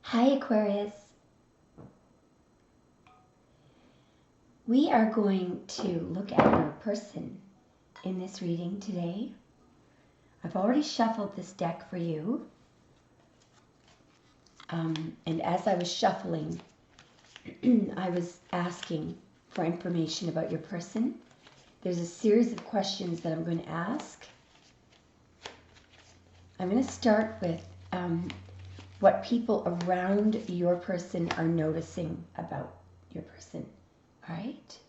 Hi Aquarius. We are going to look at your person in this reading today. I've already shuffled this deck for you. And as I was shuffling, I was asking for information about your person. There's a series of questions that I'm going to ask. I'm going to start with what people around your person are noticing about your person. All right?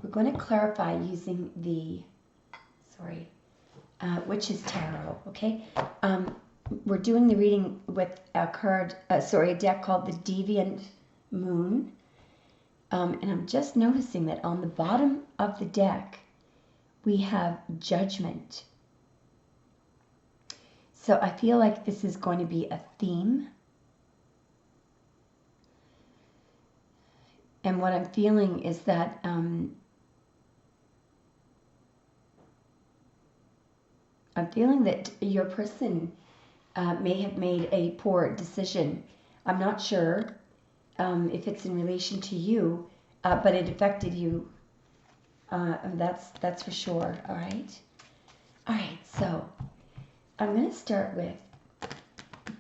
We're going to clarify using the, Witch's Tarot, okay? We're doing the reading with a deck called the Deviant Moon. And I'm just noticing that on the bottom of the deck, we have Judgment. So I feel like this is going to be a theme. And what I'm feeling is that I'm feeling that your person may have made a poor decision. I'm not sure if it's in relation to you, but it affected you. That's for sure. All right. All right. So I'm going to start with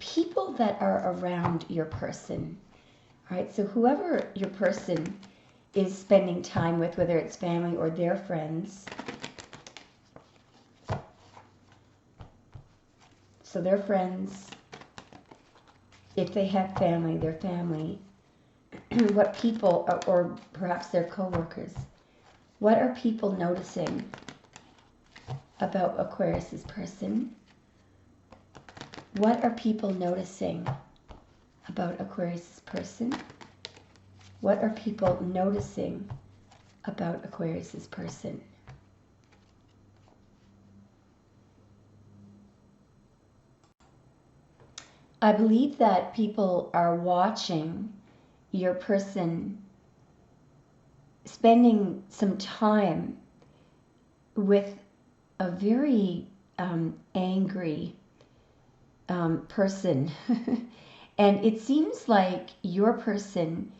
people that are around your person. All right. So whoever your person is spending time with, whether it's family or their friends. So their friends, if they have family, their family. What people, or perhaps their co-workers, what are people noticing about Aquarius's person? What are people noticing about Aquarius's person? What are people noticing about Aquarius's person? I believe that people are watching your person spending some time with a very angry person. And it seems like your person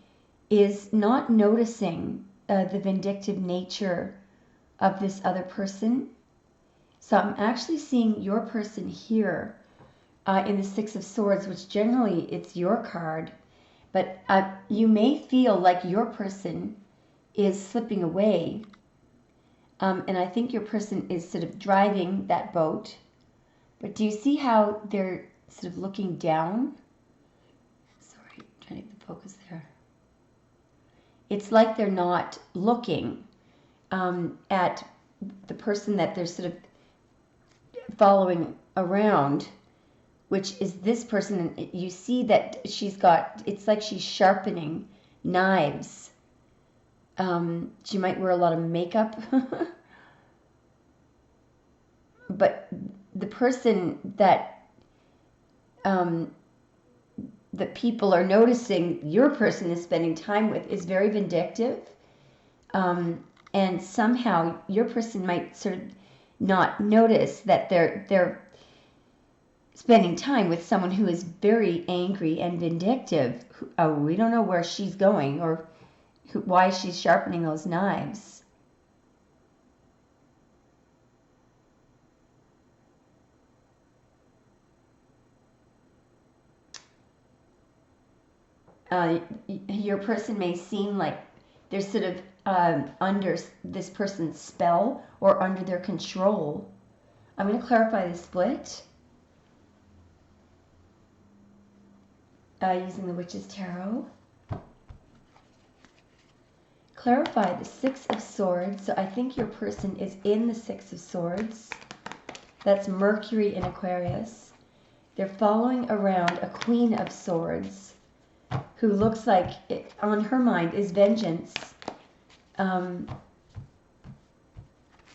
is not noticing the vindictive nature of this other person. So I'm actually seeing your person here in the Six of Swords, which generally it's your card. But you may feel like your person is slipping away. And I think your person is sort of driving that boat. But do you see how they're sort of looking down? Sorry, I'm trying to get the focus there. It's like they're not looking at the person that they're sort of following around, which is this person. And you see that she's got, it's like she's sharpening knives. She might wear a lot of makeup. But the person that people are noticing your person is spending time with is very vindictive. And somehow your person might sort of not notice that they're spending time with someone who is very angry and vindictive. Oh, we don't know where she's going or why she's sharpening those knives. Your person may seem like they're sort of under this person's spell or under their control. I'm going to clarify the split using the Witch's Tarot. Clarify the Six of Swords. So I think your person is in the Six of Swords. That's Mercury in Aquarius. They're following around a Queen of Swords who looks like, on her mind, is vengeance,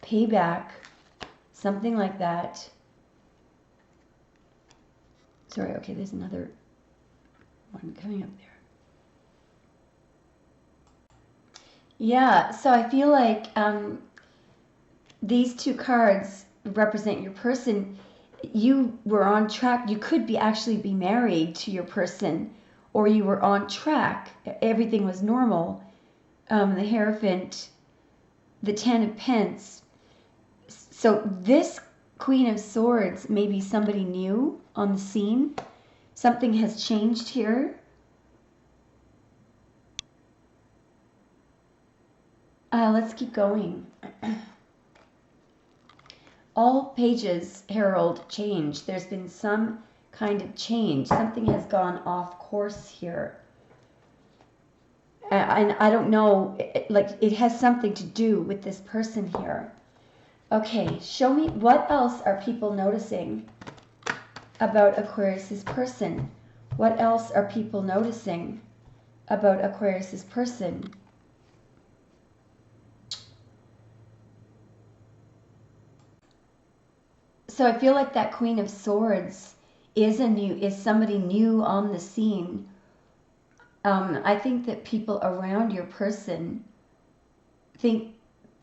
payback, something like that. Sorry, okay, there's another one coming up there. Yeah, so I feel like these two cards represent your person. you were on track. You could be actually be married to your person, or you were on track. Everything was normal. The Hierophant, the Ten of Pence. So this Queen of Swords may be somebody new on the scene. Something has changed here. Let's keep going. All pages herald change. There's been some kind of change. Something has gone off course here. And I don't know, like it has something to do with this person here. Okay, show me what else are people noticing about Aquarius's person? What else are people noticing about Aquarius's person? So I feel like that Queen of Swords is somebody new on the scene. I think that people around your person think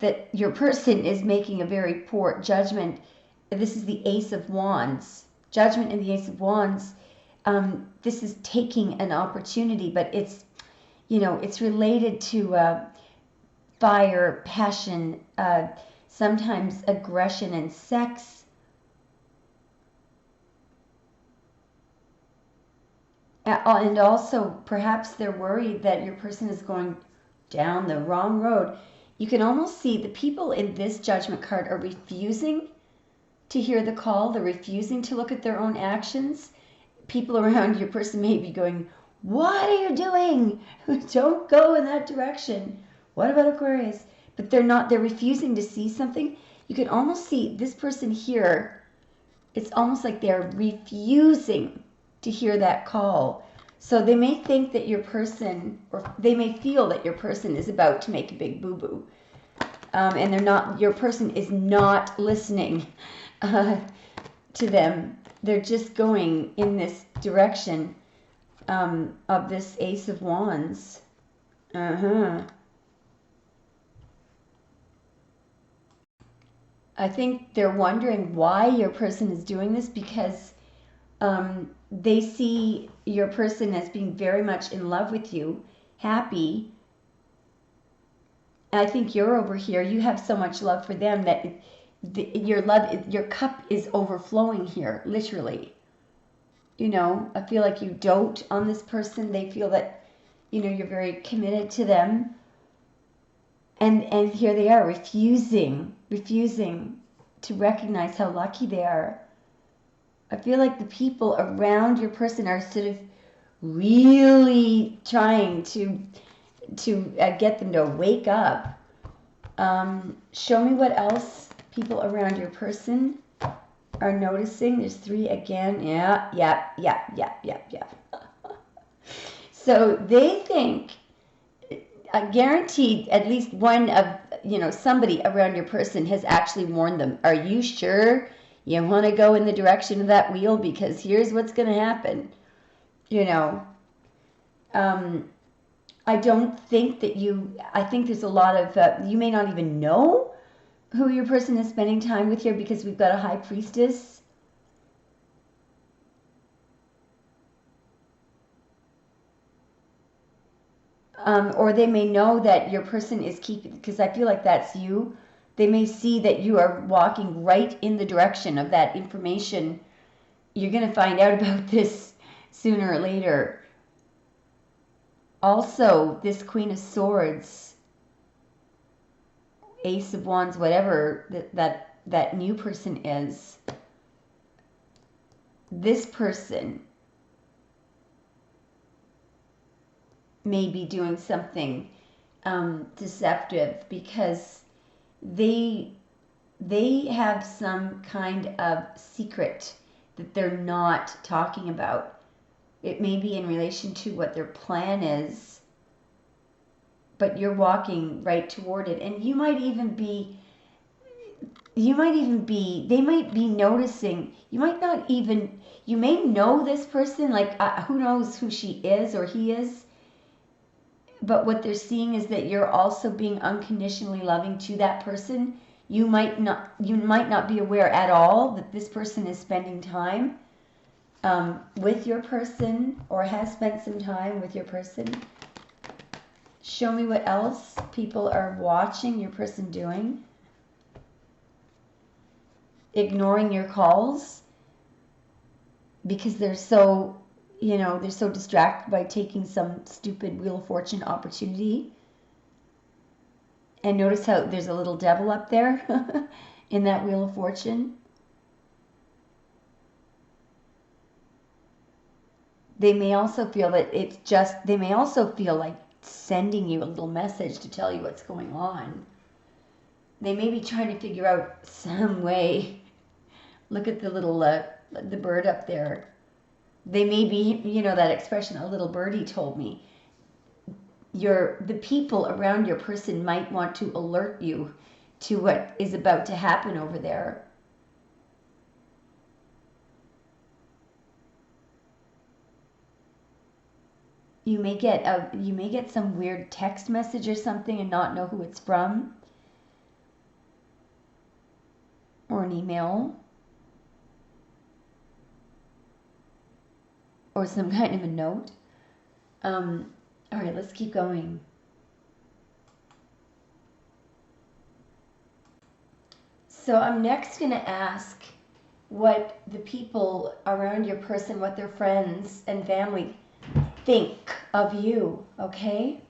that your person is making a very poor judgment. This is the Ace of Wands. Judgment and the Ace of Wands. This is taking an opportunity, but it's, you know, it's related to fire, passion, sometimes aggression and sex. And also, perhaps they're worried that your person is going down the wrong road. You can almost see the people in this judgment card are refusing to hear the call. They're refusing to look at their own actions. People around your person may be going, what are you doing? Don't go in that direction. What about Aquarius? But they're not. They're refusing to see something. You can almost see this person here. It's almost like they're refusing to hear that call. So they may think that your person, or they may feel that your person is about to make a big boo-boo. And they're not, your person is not listening to them. They're just going in this direction of this Ace of Wands. I think they're wondering why your person is doing this, because they see your person as being very much in love with you, happy. I think you're over here. You have so much love for them that your cup is overflowing here, literally. You know, I feel like you dote on this person. They feel that, you know, you're very committed to them. And here they are refusing to recognize how lucky they are. I feel like the people around your person are sort of really trying to get them to wake up. Show me what else people around your person are noticing. There's 3 again. Yeah. So they think, guaranteed, at least one of, you know, somebody around your person has actually warned them. Are you sure you want to go in the direction of that wheel? Because here's what's going to happen. You know, I don't think that I think there's a lot of, you may not even know who your person is spending time with here, because we've got a High Priestess. Or they may know that your person is keeping, because I feel like that's you. They may see that you are walking right in the direction of that information. You're going to find out about this sooner or later. Also, this Queen of Swords, Ace of Wands, whatever that new person is, this person may be doing something deceptive, because they have some kind of secret that they're not talking about. It may be in relation to what their plan is, but you're walking right toward it. And they might be noticing, you may know this person, like who knows who she is or he is. But what they're seeing is that you're also being unconditionally loving to that person. You might not be aware at all that this person is spending time with your person or has spent some time with your person. Show me what else people are watching your person doing. Ignoring your calls because they're so, they're so distracted by taking some stupid Wheel of Fortune opportunity. And notice how there's a little devil up there in that Wheel of Fortune. They may also feel that they may also feel like sending you a little message to tell you what's going on. They may be trying to figure out some way. Look at the little, the bird up there. They may be, that expression, a little birdie told me. The people around your person might want to alert you to what is about to happen over there. You may get some weird text message or something and not know who it's from. Or an email. Or some kind of a note. All right, let's keep going. So I'm next going to ask what the people around your person, what their friends and family think of you, okay?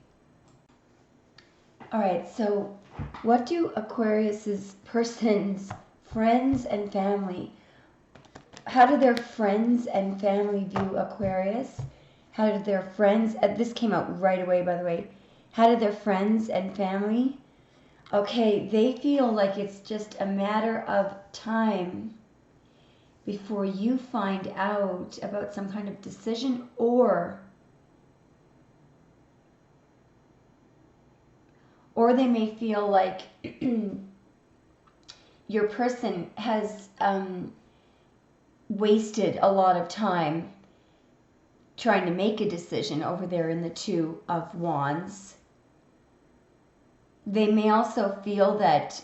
All right, so what do Aquarius's person's friends and family, how do their friends and family view Aquarius? How do their friends, this came out right away, by the way. How do their friends and family? Okay, they feel like it's just a matter of time before you find out about some kind of decision, or they may feel like your person has wasted a lot of time trying to make a decision over there in the Two of Wands. They may also feel that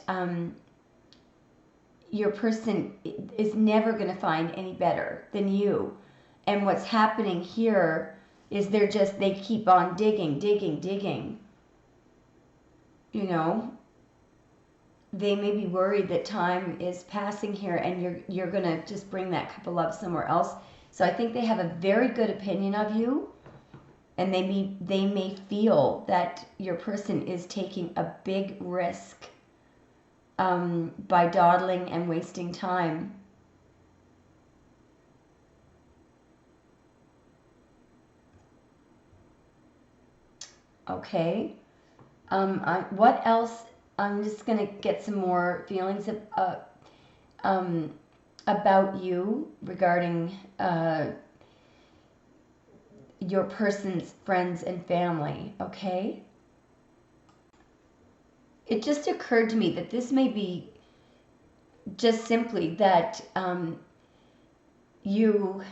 your person is never going to find any better than you. And what's happening here is they keep on digging. They may be worried that time is passing here and you're going to just bring that cup of love somewhere else. So I think they have a very good opinion of you, and they may feel that your person is taking a big risk by dawdling and wasting time. Okay. What else? I'm just going to get some more feelings about you regarding your person's friends and family, okay? It just occurred to me that this may be just simply that you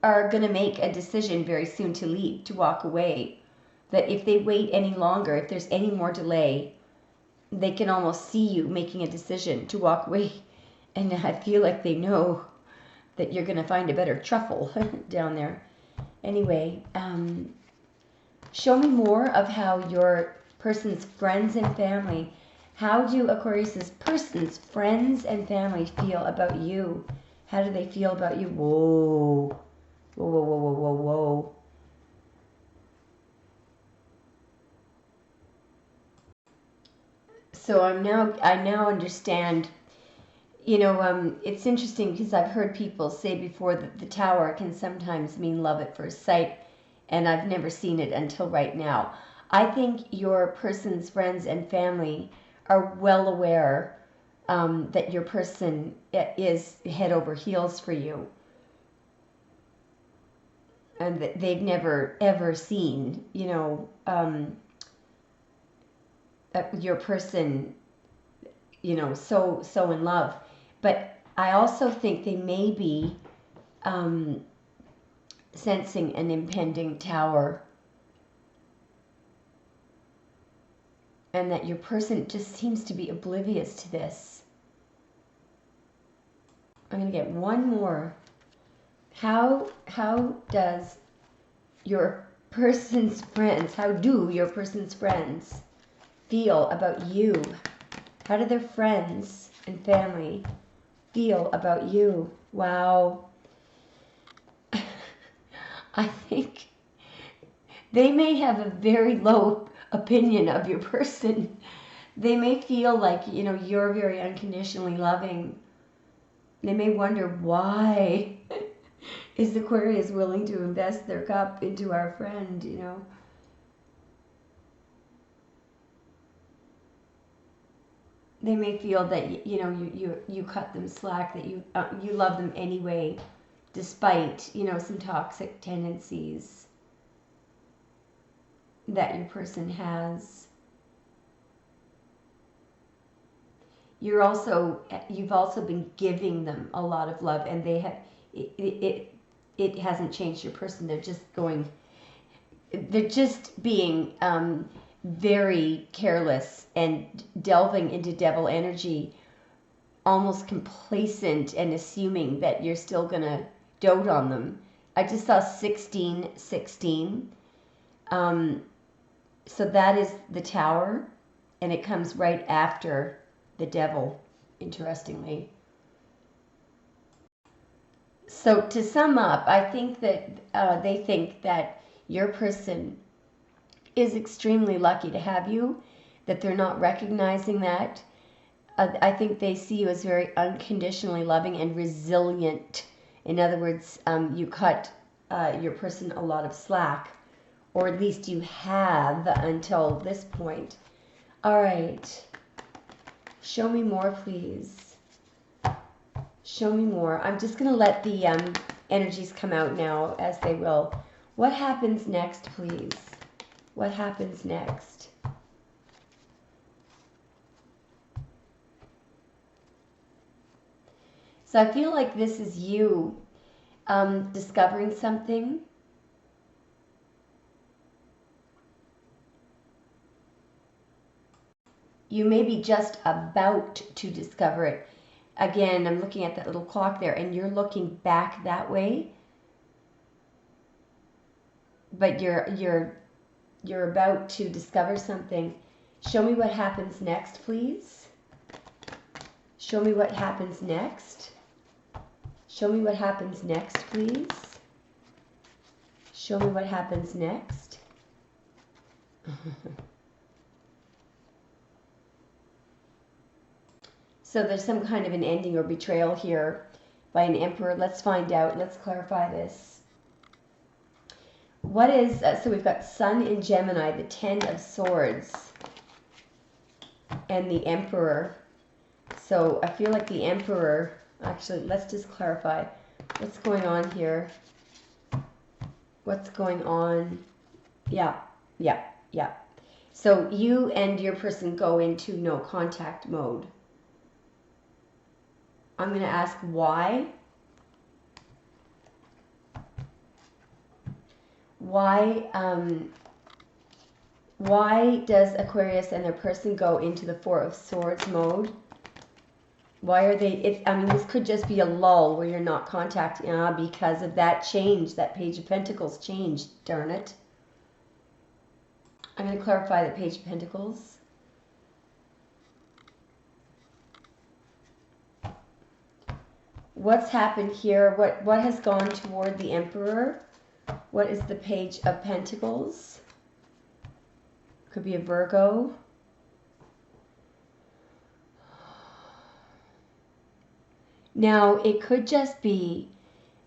are going to make a decision very soon to leave, to walk away. That if they wait any longer, if there's any more delay, they can almost see you making a decision to walk away. And I feel like they know that you're going to find a better truffle down there. Anyway, show me more of how your person's friends and family, how do Aquarius's person's friends and family feel about you? How do they feel about you? Whoa. Whoa, whoa, whoa, whoa, whoa, whoa. So I now understand, it's interesting because I've heard people say before that the Tower can sometimes mean love at first sight, and I've never seen it until right now. I think your person's friends and family are well aware that your person is head over heels for you, and that they've never ever seen, your person, so in love. But I also think they may be sensing an impending Tower. and that your person just seems to be oblivious to this. I'm going to get one more. How does your person's friends, how do your person's friends feel about you? How do their friends and family feel about you? Wow. I think they may have a very low opinion of your person. They may feel like, you know, you're very unconditionally loving. They may wonder, why is Aquarius willing to invest their cup into our friend, you know? They may feel that, you know, you cut them slack, that you love them anyway, despite, you know, some toxic tendencies that your person has. You've also been giving them a lot of love, and they have it hasn't changed your person. They're just being very careless and delving into devil energy, almost complacent and assuming that you're still gonna dote on them. I just saw 1616. So that is the Tower, and it comes right after the Devil, interestingly. So to sum up, I think that they think that your person is extremely lucky to have you, that they're not recognizing that. I think they see you as very unconditionally loving and resilient. In other words, you cut your person a lot of slack, or at least you have until this point. All right. Show me more, please. Show me more. I'm just going to let the energies come out now, as they will. What happens next, please? What happens next? So I feel like this is you discovering something. You may be just about to discover it. Again, I'm looking at that little clock there, and you're looking back that way. But you're about to discover something. Show me what happens next, please. Show me what happens next. Show me what happens next, please. Show me what happens next. So there's some kind of an ending or betrayal here by an emperor. Let's find out. Let's clarify this. What is, so we've got Sun in Gemini, the 10 of Swords, and the Emperor. So I feel like the Emperor, actually, let's just clarify. What's going on here? What's going on? Yeah. So you and your person go into no contact mode. I'm going to ask why. Why does Aquarius and their person go into the 4 of Swords mode? Why are they, I mean, this could just be a lull where you're not contacting, because of that change, that Page of Pentacles change, darn it. I'm going to clarify the Page of Pentacles. What's happened here? What has gone toward the Emperor? What is the Page of Pentacles? Could be a Virgo. Now, it could just be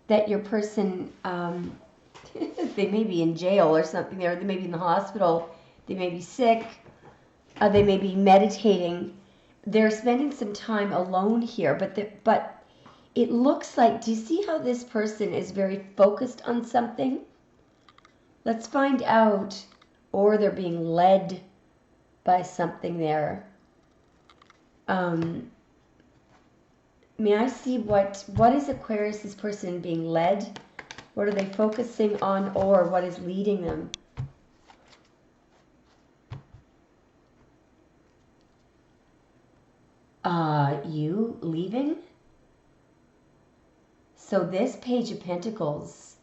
that your person, they may be in jail or something, or they may be in the hospital, they may be sick, they may be meditating. They're spending some time alone here, but it looks like, do you see how this person is very focused on something? Let's find out. Or they're being led by something there. May I see what is Aquarius' person being led? What are they focusing on, or what is leading them? You leaving? So this Page of Pentacles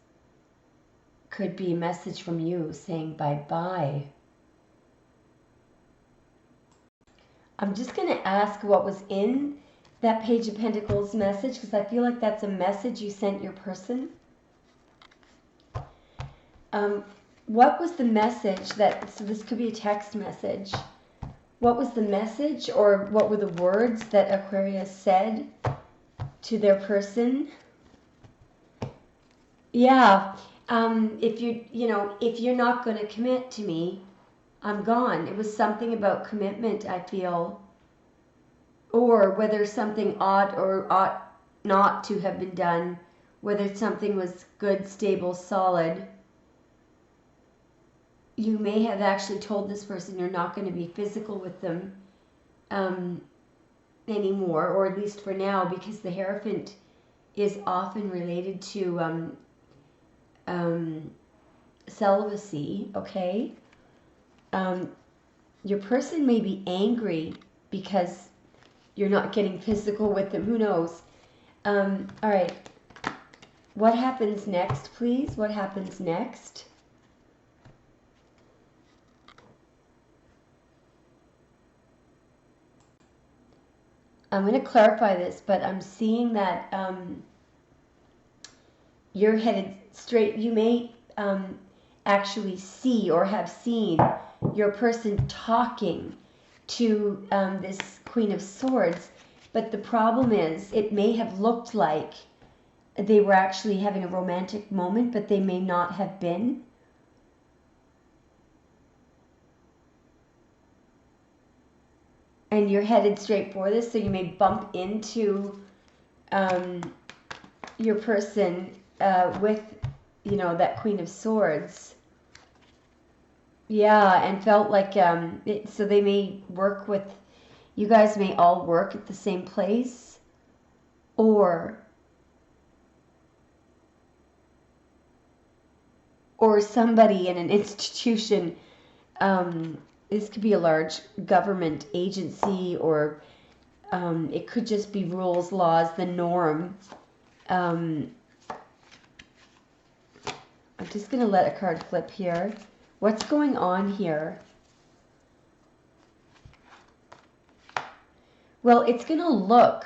could be a message from you saying bye-bye. I'm just going to ask what was in that Page of Pentacles message, because I feel like that's a message you sent your person. What was the message that, so this could be a text message. What was the message, or what were the words that Aquarius said to their person? Yeah, if you're not going to commit to me, I'm gone. It was something about commitment, I feel. Or whether something ought or ought not to have been done, whether something was good, stable, solid. You may have actually told this person you're not going to be physical with them anymore, or at least for now, because the Hierophant is often related to celibacy, okay? Your person may be angry because you're not getting physical with them. Who knows? All right. What happens next, please? What happens next? I'm going to clarify this, but I'm seeing that you're headed straight. You may actually see or have seen your person talking to this Queen of Swords, but the problem is it may have looked like they were actually having a romantic moment, but they may not have been. And you're headed straight for this, so you may bump into your person with, that Queen of Swords. Yeah, and felt like, so they may work with, you guys may all work at the same place, or somebody in an institution. This could be a large government agency, or it could just be rules, laws, the norm. I'm just going to let a card flip here. What's going on here? Well, it's going to look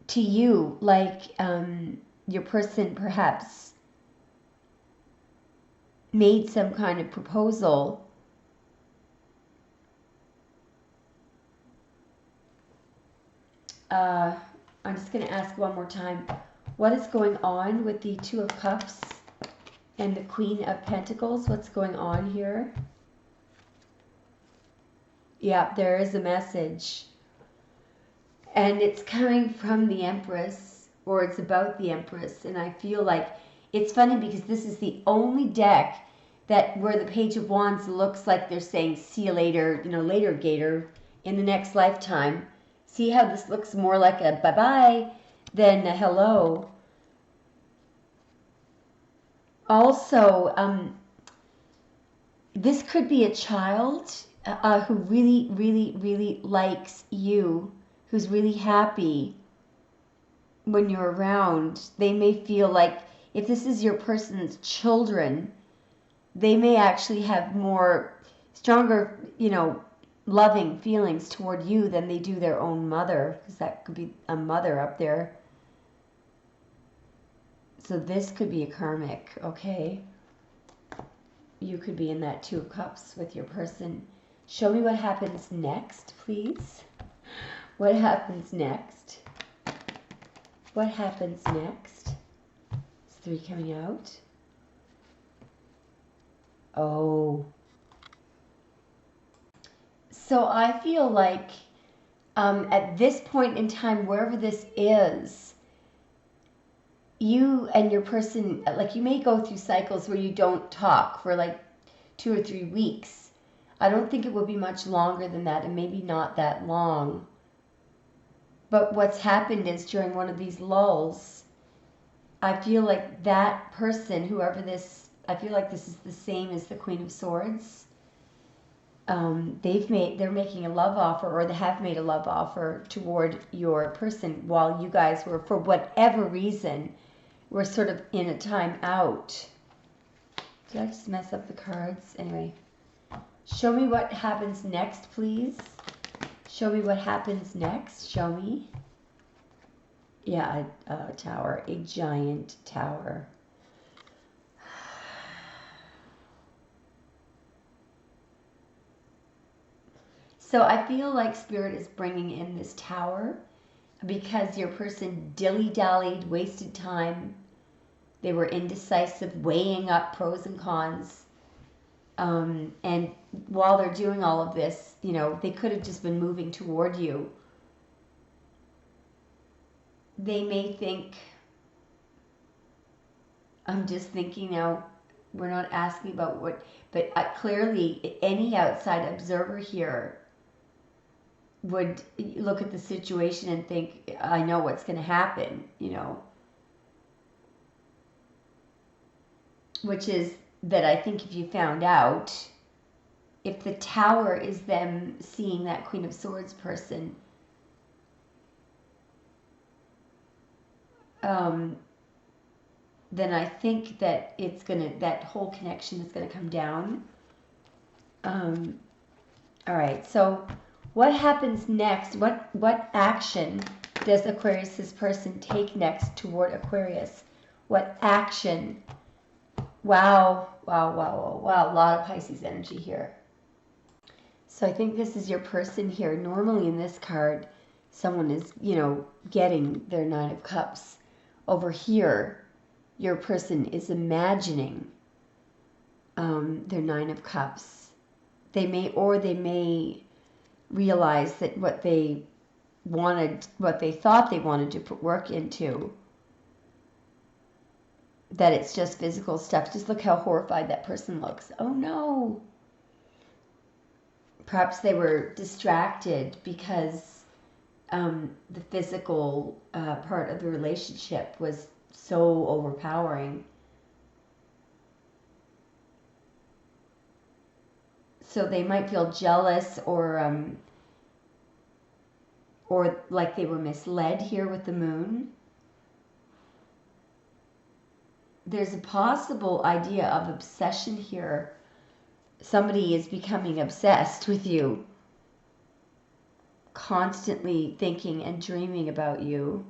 to you like your person perhaps made some kind of proposal. I'm just going to ask one more time. What is going on with the Two of Cups and the Queen of Pentacles? What's going on here? Yeah, there is a message. And it's coming from the Empress, or it's about the Empress. And I feel like it's funny because this is the only deck that where the Page of Wands looks like they're saying, see you later, later, Gator, in the next lifetime. See how this looks more like a bye-bye than a hello. Also, this could be a child who really, really, really likes you, who's really happy when you're around. They may feel like, if this is your person's children, they may actually have stronger, loving feelings toward you than they do their own mother, because that could be a mother up there. So this could be a karmic, okay? You could be in that Two of Cups with your person. Show me what happens next, please. What happens next? What happens next? Is 3 coming out? Oh. So I feel like at this point in time, wherever this is, you and your person, like, you may go through cycles where you don't talk for like 2 or 3 weeks. I don't think it would be much longer than that, and maybe not that long. But what's happened is, during one of these lulls, I feel like that person, whoever this, I feel like this is the same as the Queen of Swords. they're making a love offer, or they have made a love offer toward your person, while you guys were, for whatever reason, were sort of in a time out. Did I just mess up the cards? Anyway, show me what happens next, please. Show me what happens next. Show me. Yeah, a tower, a giant tower. So I feel like Spirit is bringing in this tower because your person dilly-dallied, wasted time. They were indecisive, weighing up pros and cons. And while they're doing all of this, you know, they could have just been moving toward you. They may think, I'm just thinking now, we're not asking about what, but clearly any outside observer here would look at the situation and think, I know what's going to happen, you know. Which is that I think if you found out, if the tower is them seeing that Queen of Swords person, then I think that it's gonna, that whole connection is gonna come down. All right, so what happens next? What action does Aquarius's person take next toward Aquarius? What action? Wow, wow, wow, wow, wow, a lot of Pisces energy here. So I think this is your person here. Normally in this card, someone is, you know, getting their Nine of Cups. Over here, your person is imagining their Nine of Cups. They may realize that what they thought they wanted to put work into, that it's just physical stuff. Just look how horrified that person looks. Oh no. Perhaps they were distracted because the physical part of the relationship was so overpowering. So they might feel jealous or like they were misled here with the moon. There's a possible idea of obsession here. Somebody is becoming obsessed with you, constantly thinking and dreaming about you.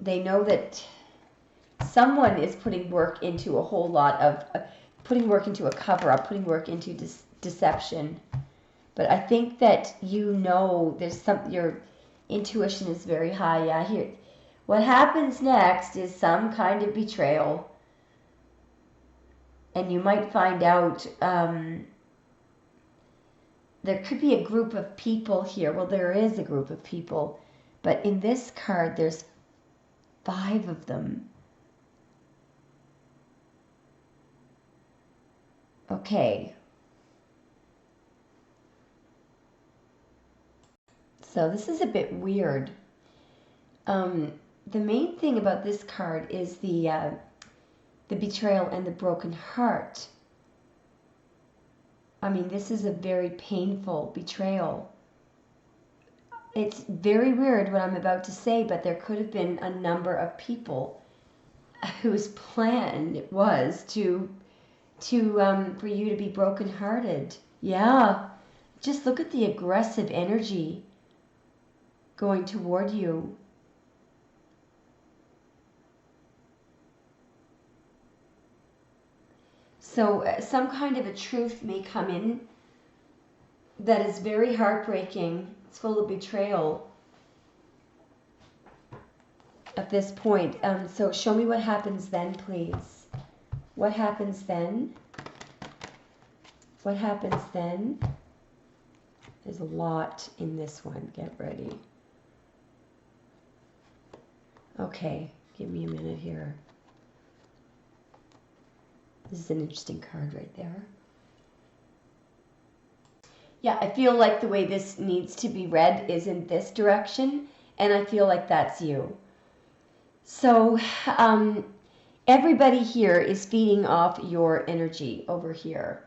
They know that someone is putting work into a whole lot of, putting work into a cover-up, putting work into deception. But I think that, you know, there's some, your intuition is very high. Yeah, here. What happens next is some kind of betrayal. And you might find out there could be a group of people here. Well, there is a group of people. But in this card, there's 5 of them. Okay. So this is a bit weird. The main thing about this card is the betrayal and the broken heart. I mean, this is a very painful betrayal. It's very weird what I'm about to say, but there could have been a number of people whose plan it was for you to be brokenhearted. Yeah, just look at the aggressive energy going toward you. So some kind of a truth may come in that is very heartbreaking. It's full of betrayal at this point. So show me what happens then, please. What happens then? What happens then? There's a lot in this one. Get ready. Okay, give me a minute here. This is an interesting card right there. Yeah, I feel like the way this needs to be read is in this direction, and I feel like that's you. So, Everybody here is feeding off your energy over here.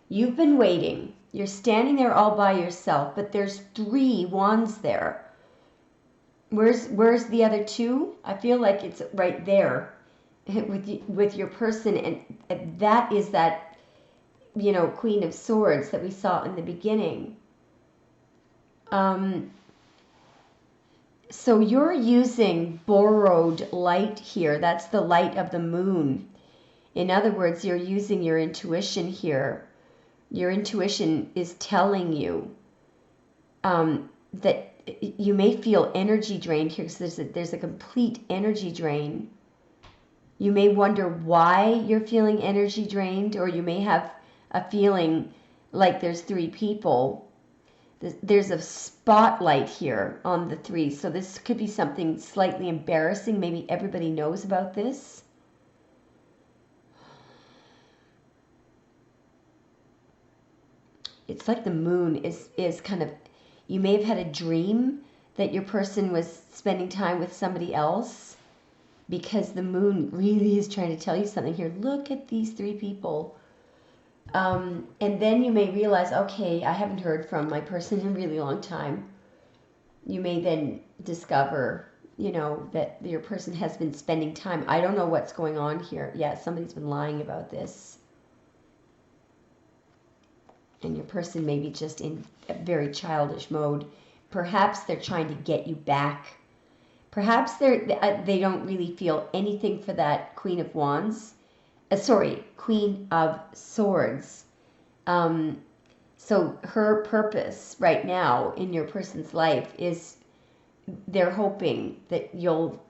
You've been waiting. You're standing there all by yourself, but there's 3 wands there. Where's the other 2? I feel like it's right there with your person, and that is that, you know, Queen of Swords that we saw in the beginning. So you're using borrowed light here. That's the light of the moon. In other words, you're using your intuition here. Your intuition is telling you that you may feel energy drained here, because there's a complete energy drain. You may wonder why you're feeling energy drained, or you may have a feeling like there's 3 people. There's a spotlight here on the 3, so this could be something slightly embarrassing. Maybe everybody knows about this. It's like the moon is kind of, you may have had a dream that your person was spending time with somebody else, because the moon really is trying to tell you something here. Look at these 3 people. And then you may realize, okay, I haven't heard from my person in a really long time. You may then discover, you know, that your person has been spending time. I don't know what's going on here. Yeah, somebody's been lying about this. And your person may be just in a very childish mode. Perhaps they're trying to get you back. Perhaps they don't really feel anything for that Queen of Wands. Queen of Swords. So her purpose right now in your person's life is they're hoping that you'll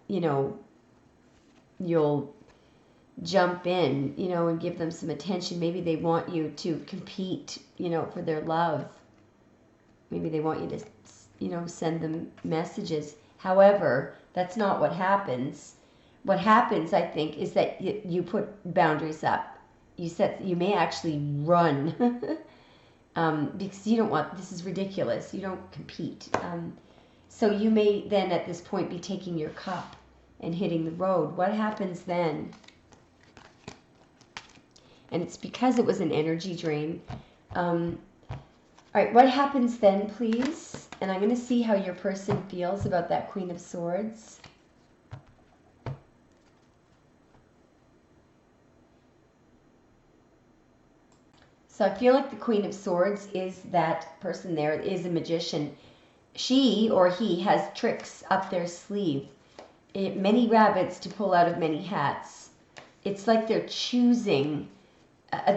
jump in, and give them some attention. Maybe they want you to compete, for their love. Maybe they want you to, send them messages. However, that's not what happens. What happens, I think, is that you put boundaries up. You may actually run because you don't want, this is ridiculous. You don't compete. So you may then at this point be taking your cup and hitting the road. What happens then? And it's because it was an energy drain. All right, what happens then, please? And I'm going to see how your person feels about that Queen of Swords. So I feel like the Queen of Swords is that person there, is a magician. She or he has tricks up their sleeve. Many rabbits to pull out of many hats. It's like they're choosing.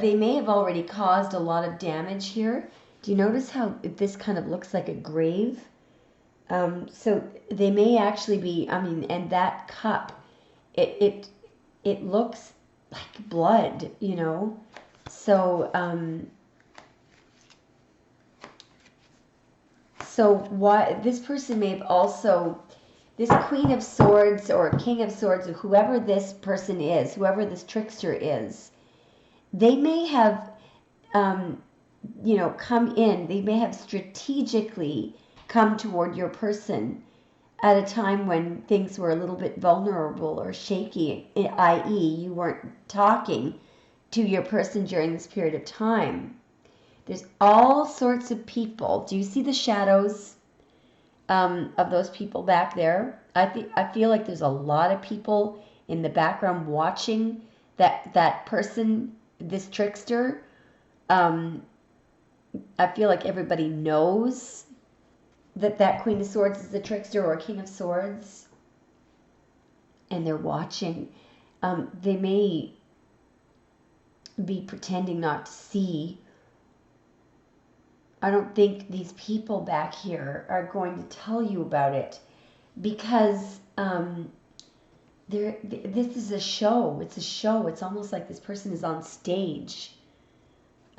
They may have already caused a lot of damage here. Do you notice how this kind of looks like a grave? So they may actually be, and that cup, it looks like blood, So, why this person may have also, this Queen of Swords or King of Swords, or whoever this person is, whoever this trickster is, they may have, come in. They may have strategically come toward your person at a time when things were a little bit vulnerable or shaky, i.e., you weren't talking to your person during this period of time. There's all sorts of people. Do you see the shadows of those people back there? I feel like there's a lot of people in the background watching that person, this trickster. I feel like everybody knows that Queen of Swords is the trickster or King of Swords, and they're watching. They may be pretending not to see. I don't think these people back here are going to tell you about it, because this is a show. It's a show. It's almost like this person is on stage.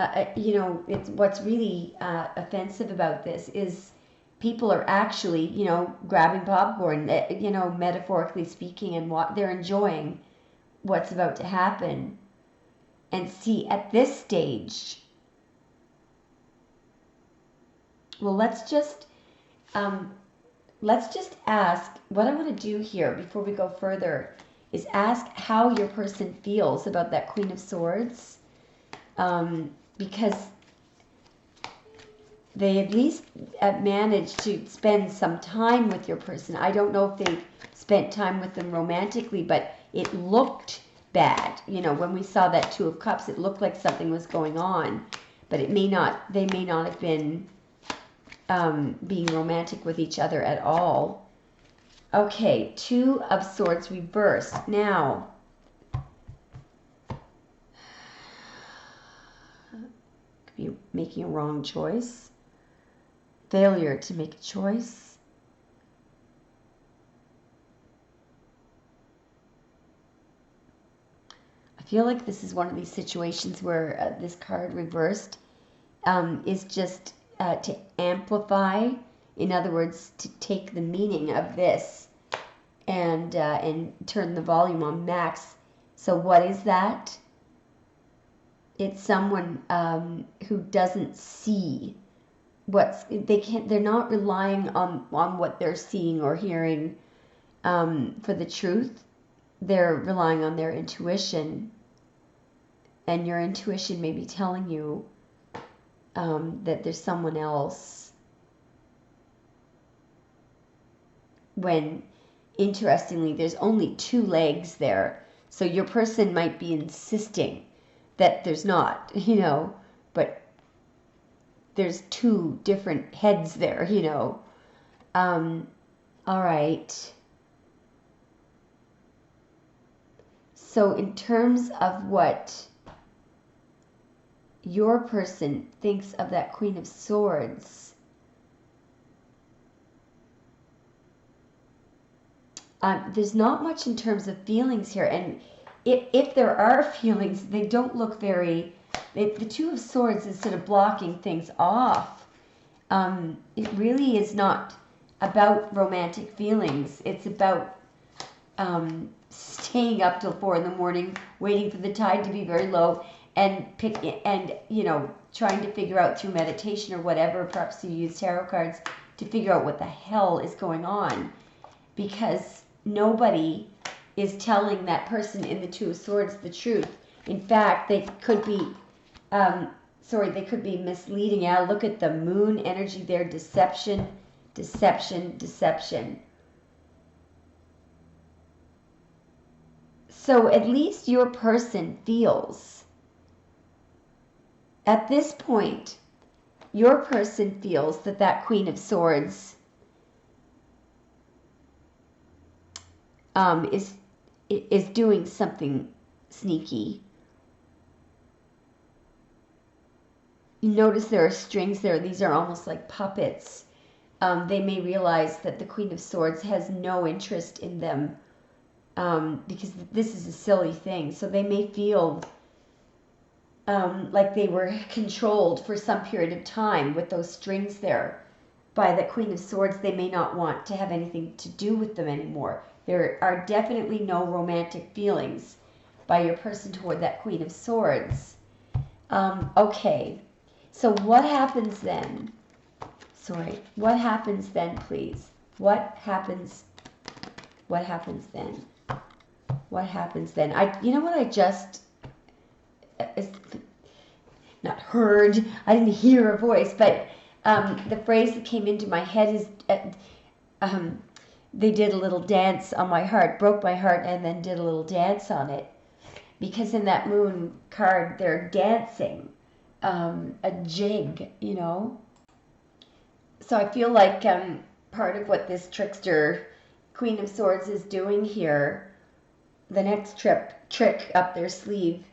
It's what's really offensive about this is people are actually, grabbing popcorn, metaphorically speaking, and they're enjoying what's about to happen. And see, at this stage, well, let's just ask, what I want to do here before we go further is ask how your person feels about that Queen of Swords, because they at least managed to spend some time with your person. I don't know if they spent time with them romantically, but it looked bad. You know, when we saw that Two of Cups, it looked like something was going on, but it may not. They may not have been being romantic with each other at all. Okay, Two of Swords reversed. Now, could be making a wrong choice. Failure to make a choice. I feel like this is one of these situations where this card reversed is just to amplify. In other words, to take the meaning of this and turn the volume on max. So what is that? It's someone who doesn't see what's, they're not relying on what they're seeing or hearing for the truth. They're relying on their intuition, and your intuition may be telling you that there's someone else, when interestingly there's only two legs there. So your person might be insisting that there's not, you know, but there's two different heads there, you know. All right. So in terms of what your person thinks of that Queen of Swords, there's not much in terms of feelings here. And if there are feelings, they don't look very... the Two of Swords is sort of blocking things off. It really is not about romantic feelings. It's about staying up till 4 in the morning, waiting for the tide to be very low, and you know, trying to figure out through meditation or whatever, perhaps you use tarot cards, to figure out what the hell is going on. Because nobody is telling that person in the Two of Swords the truth. In fact, they could be, they could be misleading. Yeah, look at the moon energy there. Deception, deception, deception. So at least your person feels, at this point, your person feels that that Queen of Swords is doing something sneaky. You notice there are strings there. These are almost like puppets. They may realize that the Queen of Swords has no interest in them because this is a silly thing. So they may feel like they were controlled for some period of time with those strings there by the Queen of Swords. They may not want to have anything to do with them anymore. There are definitely no romantic feelings by your person toward that Queen of Swords. Okay, so what happens then? Sorry, what happens then, please? What happens then? What happens then? You know what I just, not heard, I didn't hear a voice, but the phrase that came into my head is, they did a little dance on my heart, broke my heart, and then did a little dance on it. Because in that moon card, they're dancing, a jig, you know. So I feel like part of what this trickster Queen of Swords is doing here, the next trick up their sleeve,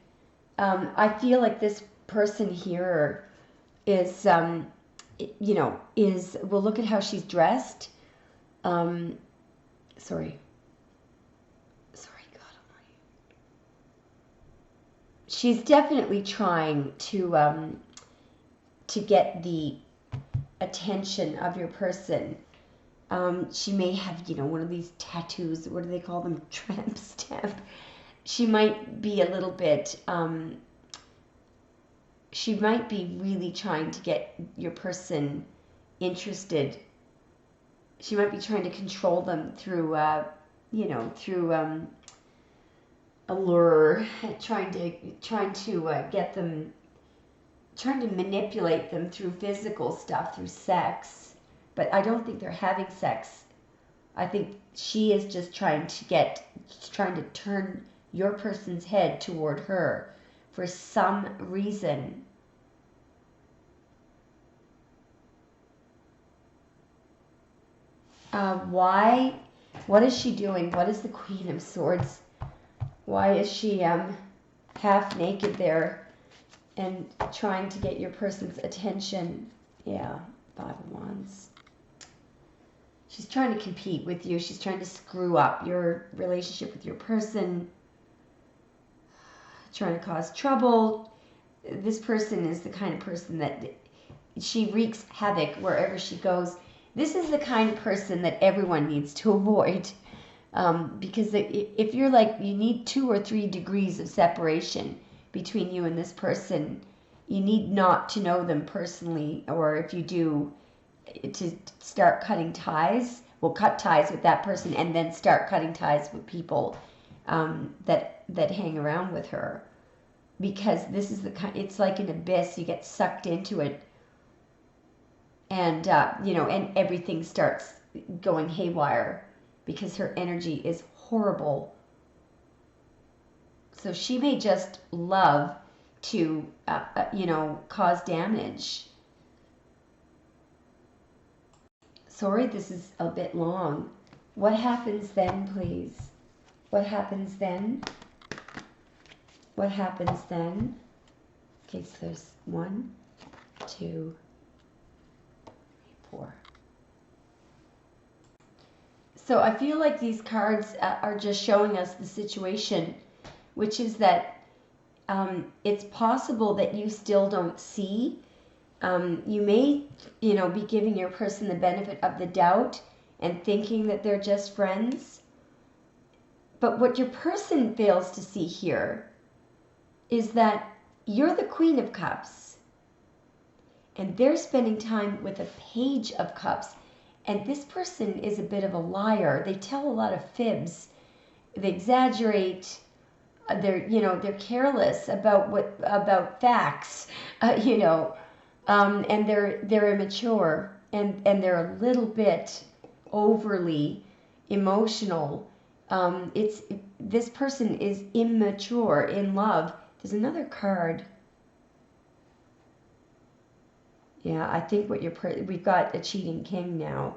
I feel like this person here is, you know, well, look at how she's dressed. Sorry, God Almighty. She's definitely trying to get the attention of your person. She may have, you know, one of these tattoos. What do they call them? Tramp stamp. She might be a little bit. She might be really trying to get your person interested. She might be trying to control them through, you know, through allure, trying to get them, trying to manipulate them through physical stuff, through sex. But I don't think they're having sex. I think she is just trying to turn your person's head toward her for some reason. Why? What is she doing? What is the Queen of Swords? Why is she half naked there and trying to get your person's attention? Yeah, Five of Wands. She's trying to compete with you. She's trying to screw up your relationship with your person, trying to cause trouble. This person is the kind of person that she wreaks havoc wherever she goes. This is the kind of person that everyone needs to avoid, because if you're like, you need 2 or 3 degrees of separation between you and this person. You need not to know them personally, or if you do, to start cutting ties. Well, cut ties with that person and then start cutting ties with people that hang around with her, because this is the kind, it's like an abyss. You get sucked into it, and and everything starts going haywire because her energy is horrible. So she may just love to cause damage. Sorry, this is a bit long. What happens then, please? What happens then? What happens then? Okay, so there's 1, 2, 4. So I feel like these cards are just showing us the situation, which is that it's possible that you still don't see. You may, be giving your person the benefit of the doubt and thinking that they're just friends. But what your person fails to see here is that you're the Queen of Cups, and they're spending time with a Page of Cups. And this person is a bit of a liar. They tell a lot of fibs. They exaggerate. They're careless about facts. And they're immature, and they're a little bit overly emotional. This person is immature in love. There's another card. Yeah, I think we've got a cheating king now.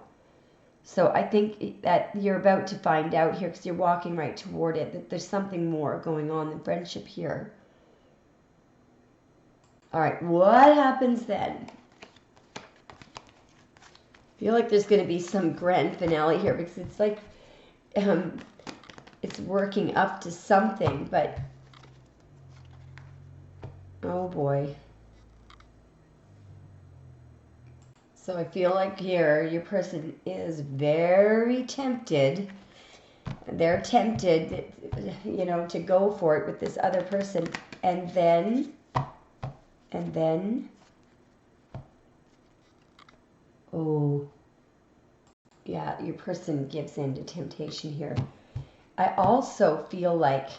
So I think that you're about to find out here, because you're walking right toward it, that there's something more going on than friendship here. All right, what happens then? I feel like there's going to be some grand finale here, because it's like it's working up to something, but oh boy. So I feel like here your person is very tempted. They're tempted, to go for it with this other person, and then, oh, yeah, your person gives in to temptation here. I also feel like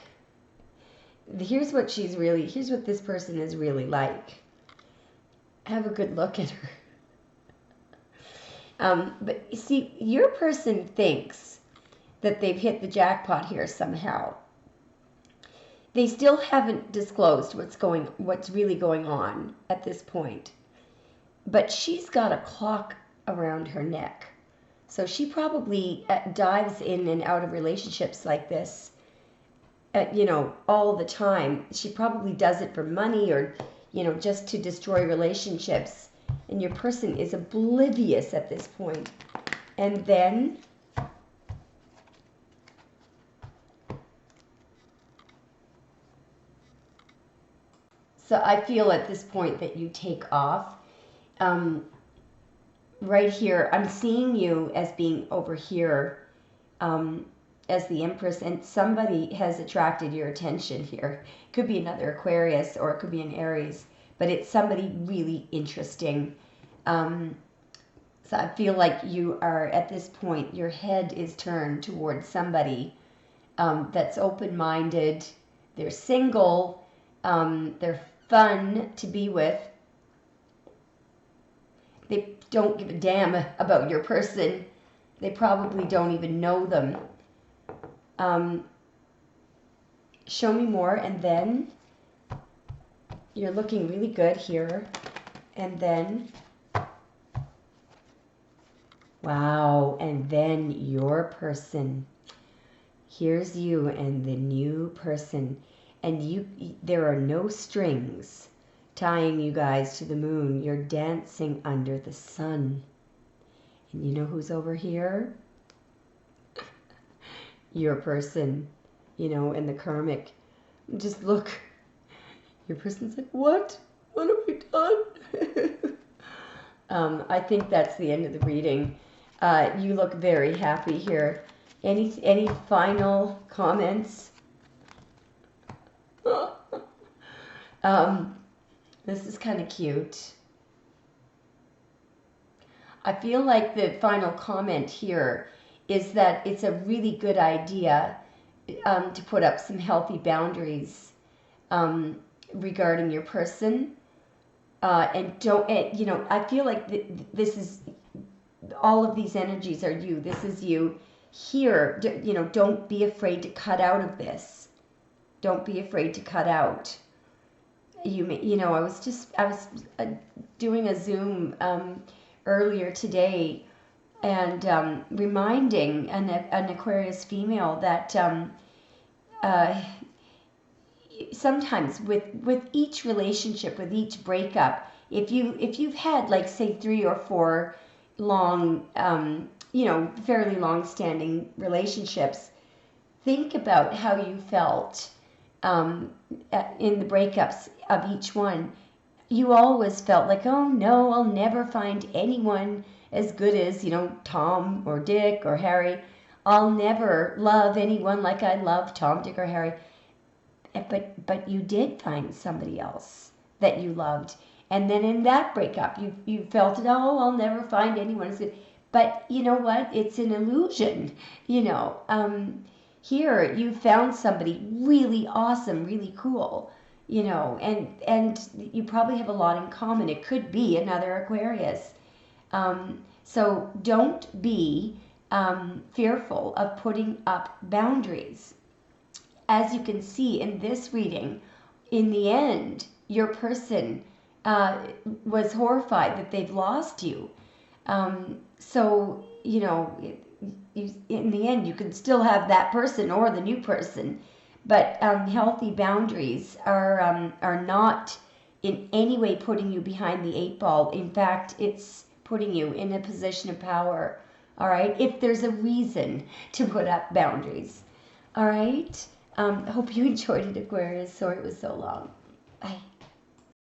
here's what this person is really like. Have a good look at her. But you see, your person thinks that they've hit the jackpot here somehow. They still haven't disclosed what's really going on at this point. But she's got a clock around her neck. So she probably dives in and out of relationships like this, all the time. She probably does it for money, or, just to destroy relationships. And your person is oblivious at this point. And then so I feel at this point that you take off. Right here, I'm seeing you as being over here as the Empress, and somebody has attracted your attention here. It could be another Aquarius, or it could be an Aries, but it's somebody really interesting. So I feel like you are, at this point, your head is turned towards somebody that's open-minded, they're single, they're fun to be with. They don't give a damn about your person. They probably don't even know them. Show me more, and then you're looking really good here. And then, wow, and then your person. Here's you and the new person. And there are no strings tying you guys to the moon. You're dancing under the sun. And you know who's over here? Your person, you know, and the karmic. Just look. Your person's like, what? What have we done? I think that's the end of the reading. You look very happy here. Any final comments? This is kind of cute. I feel like the final comment here is that it's a really good idea to put up some healthy boundaries regarding your person. And you know, I feel like this is, all of these energies are you. This is you. Here, you know, don't be afraid to cut out of this. Don't be afraid to cut out. You know, I was doing a Zoom earlier today, and reminding an Aquarius female that sometimes with each relationship, with each breakup, if you've had, like, say 3 or 4 long, you know, fairly long-standing relationships, think about how you felt in the breakups of each one. You always felt like, oh no, I'll never find anyone as good as, you know, Tom or Dick or Harry. I'll never love anyone like I love Tom, Dick, or Harry. But you did find somebody else that you loved. And then in that breakup, you felt it, oh, I'll never find anyone as good. But you know what? It's an illusion, you know. Here, you found somebody really awesome, really cool, you know, and you probably have a lot in common. It could be another Aquarius. So don't be fearful of putting up boundaries. As you can see in this reading, in the end, your person was horrified that they've lost you. So, you know, in the end, you can still have that person or the new person. But healthy boundaries are not in any way putting you behind the 8 ball. In fact, it's putting you in a position of power. All right? If there's a reason to put up boundaries. All right? I hope you enjoyed it, Aquarius. Sorry it was so long. Bye.